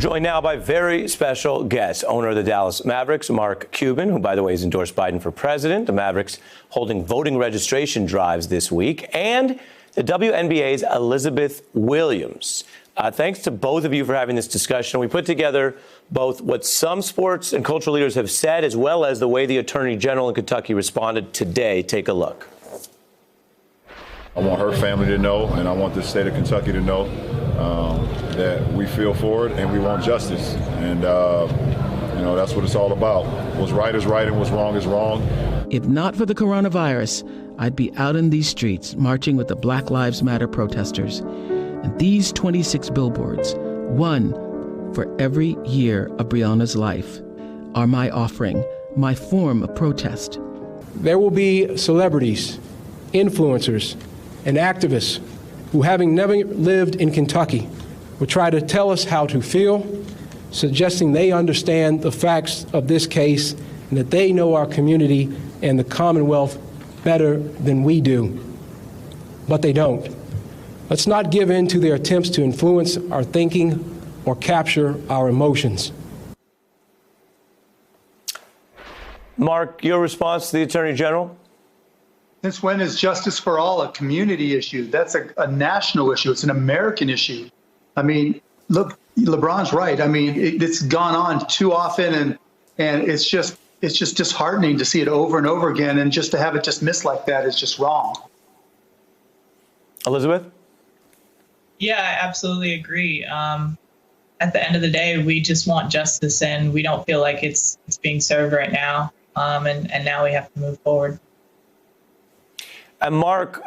joined now by very special guest, owner of the Dallas Mavericks, Mark Cuban, who, by the way, has endorsed Biden for president. The Mavericks holding voting registration drives this week, and the WNBA's Elizabeth Williams. Thanks to both of you for having this discussion. We put together both what some sports and cultural leaders have said, as well as the way the Attorney General in Kentucky responded today. Take a look. I want her family to know, and I want the state of Kentucky to know that we feel for it and we want justice. And, that's what it's all about. What's right is right and what's wrong is wrong. If not for the coronavirus, I'd be out in these streets marching with the Black Lives Matter protesters. And these 26 billboards, one for every year of Breonna's life, are my offering, my form of protest. There will be celebrities, influencers, and activists who, having never lived in Kentucky, will try to tell us how to feel, suggesting they understand the facts of this case and that they know our community and the Commonwealth better than we do. But they don't. Let's not give in to their attempts to influence our thinking or capture our emotions. Mark, your response to the Attorney General? Since when is justice for all a community issue? That's a national issue. It's an American issue. I mean, look, LeBron's right. I mean, it's gone on too often, and it's just disheartening to see it over and over again, and just to have it dismissed like that is just wrong. Elizabeth? Yeah, I absolutely agree. At the end of the day, we just want justice, and we don't feel like it's being served right now. And now we have to move forward. And Mark,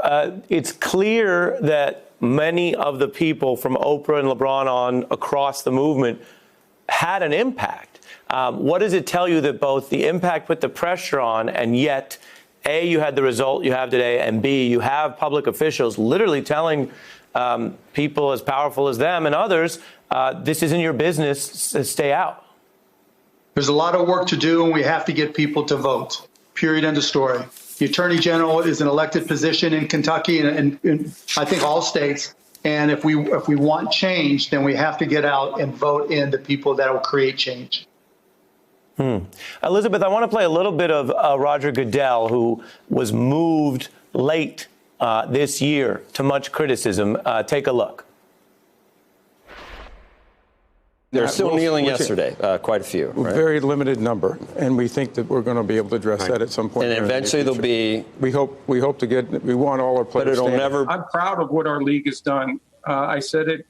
it's clear that many of the people from Oprah and LeBron on across the movement had an impact. What does it tell you that both the impact put the pressure on, and yet, A, you had the result you have today, and B, you have public officials literally telling people as powerful as them and others, this isn't your business, stay out? There's a lot of work to do, and we have to get people to vote. Period. End of story. The Attorney General is an elected position in Kentucky and I think all states. And if we want change, then we have to get out and vote in the people that will create change. Elizabeth, I want to play a little bit of Roger Goodell, who was moved late this year to much criticism. Take a look. They're still kneeling yesterday, quite a few. Right? Very limited number, and we think that we're going to be able to address that at some point. And eventually there'll be. We hope to get. We want all our players. But it'll never. I'm proud of what our league has done. I said it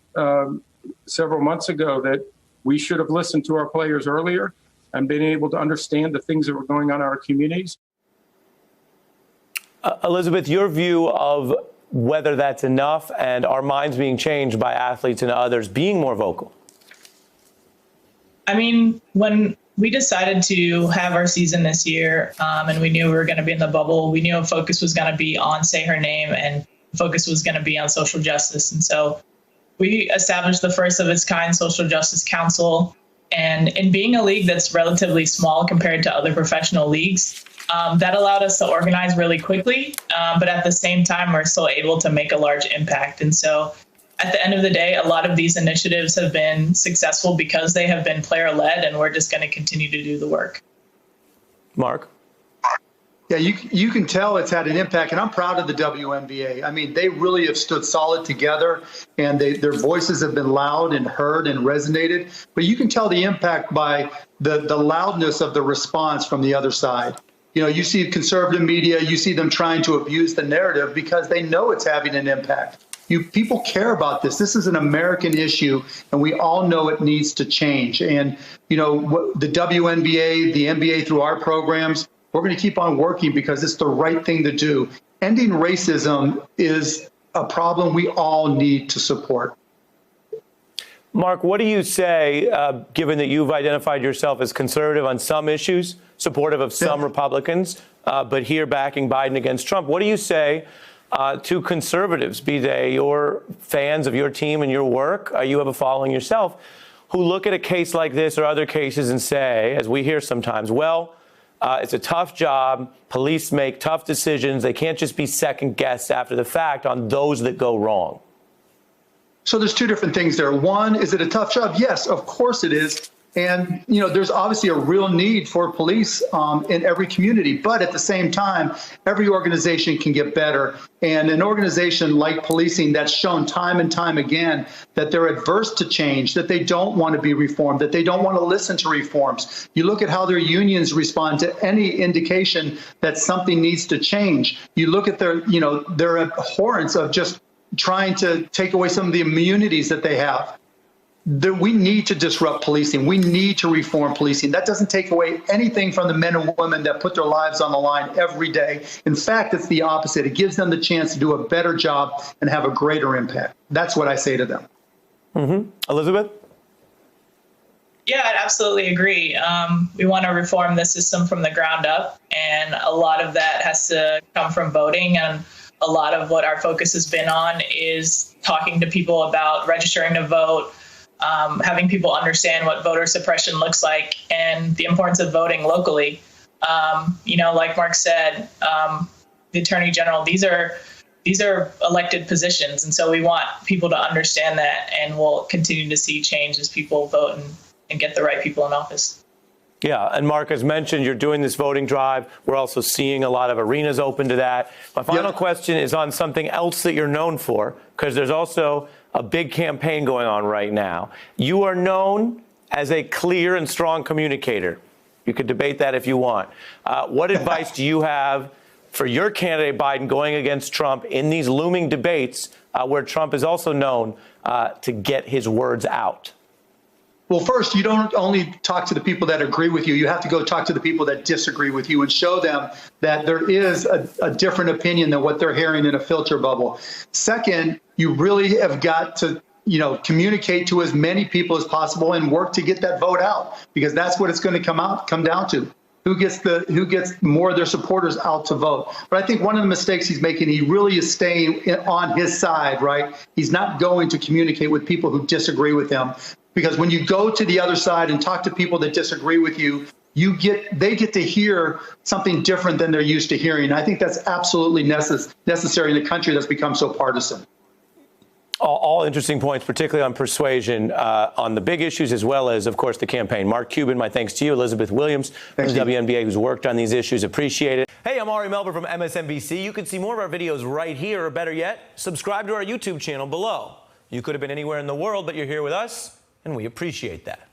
several months ago that we should have listened to our players earlier and been able to understand the things that were going on in our communities. Elizabeth, your view of whether that's enough and our minds being changed by athletes and others being more vocal. I mean, when we decided to have our season this year, and we knew we were going to be in the bubble, we knew a focus was going to be on Say Her Name, and focus was going to be on social justice. And so we established the first of its kind Social Justice Council. And in being a league that's relatively small compared to other professional leagues, that allowed us to organize really quickly. But at the same time, we're still able to make a large impact. And so at the end of the day, a lot of these initiatives have been successful because they have been player-led, and we're just going to continue to do the work. Mark? Yeah, you can tell it's had an impact, and I'm proud of the WNBA. I mean, they really have stood solid together, and their voices have been loud and heard and resonated. But you can tell the impact by the loudness of the response from the other side. You know, you see conservative media, you see them trying to abuse the narrative because they know it's having an impact. People care about this. This is an American issue, and we all know it needs to change. And, the WNBA, the NBA, through our programs, we're going to keep on working because it's the right thing to do. Ending racism is a problem we all need to support. Mark, what do you say, given that you've identified yourself as conservative on some issues, supportive of some Republicans, but here backing Biden against Trump? What do you say to conservatives, be they your fans of your team and your work, you have a following yourself, who look at a case like this or other cases and say, as we hear sometimes, well, it's a tough job. Police make tough decisions. They can't just be second guessed after the fact on those that go wrong. So there's two different things there. One, is it a tough job? Yes, of course it is. And, there's obviously a real need for police in every community. But at the same time, every organization can get better. And an organization like policing that's shown time and time again that they're adverse to change, that they don't want to be reformed, that they don't want to listen to reforms. You look at how their unions respond to any indication that something needs to change. You look at their abhorrence of just trying to take away some of the immunities that they have. We need to disrupt policing. We need to reform policing. That doesn't take away anything from the men and women that put their lives on the line every day. In fact, it's the opposite. It gives them the chance to do a better job and have a greater impact. That's what I say to them. Elizabeth? Yeah, I absolutely agree. We want to reform the system from the ground up, and a lot of that has to come from voting. And a lot of what our focus has been on is talking to people about registering to vote, having people understand what voter suppression looks like and the importance of voting locally. Like Mark said, the Attorney General, these are elected positions. And so we want people to understand that, and we'll continue to see change as people vote and get the right people in office. Yeah, and Mark, as mentioned, you're doing this voting drive. We're also seeing a lot of arenas open to that. My final question is on something else that you're known for, because there's also a big campaign going on right now. You are known as a clear and strong communicator. You could debate that if you want. What advice do you have for your candidate, Biden, going against Trump in these looming debates where Trump is also known to get his words out? Well, first, you don't only talk to the people that agree with you. You have to go talk to the people that disagree with you and show them that there is a different opinion than what they're hearing in a filter bubble. Second, you really have got to, communicate to as many people as possible and work to get that vote out, because that's what it's going to come down to. Who gets more of their supporters out to vote. But I think one of the mistakes he's making, he really is staying on his side, right? He's not going to communicate with people who disagree with him. Because when you go to the other side and talk to people that disagree with you, they get to hear something different than they're used to hearing. And I think that's absolutely necessary in a country that's become so partisan. All interesting points, particularly on persuasion, on the big issues, as well as, of course, the campaign. Mark Cuban, my thanks to you. Elizabeth Williams from the WNBA, who's worked on these issues. Appreciate it. Hey, I'm Ari Melber from MSNBC. You can see more of our videos right here, or better yet, subscribe to our YouTube channel below. You could have been anywhere in the world, but you're here with us, and we appreciate that.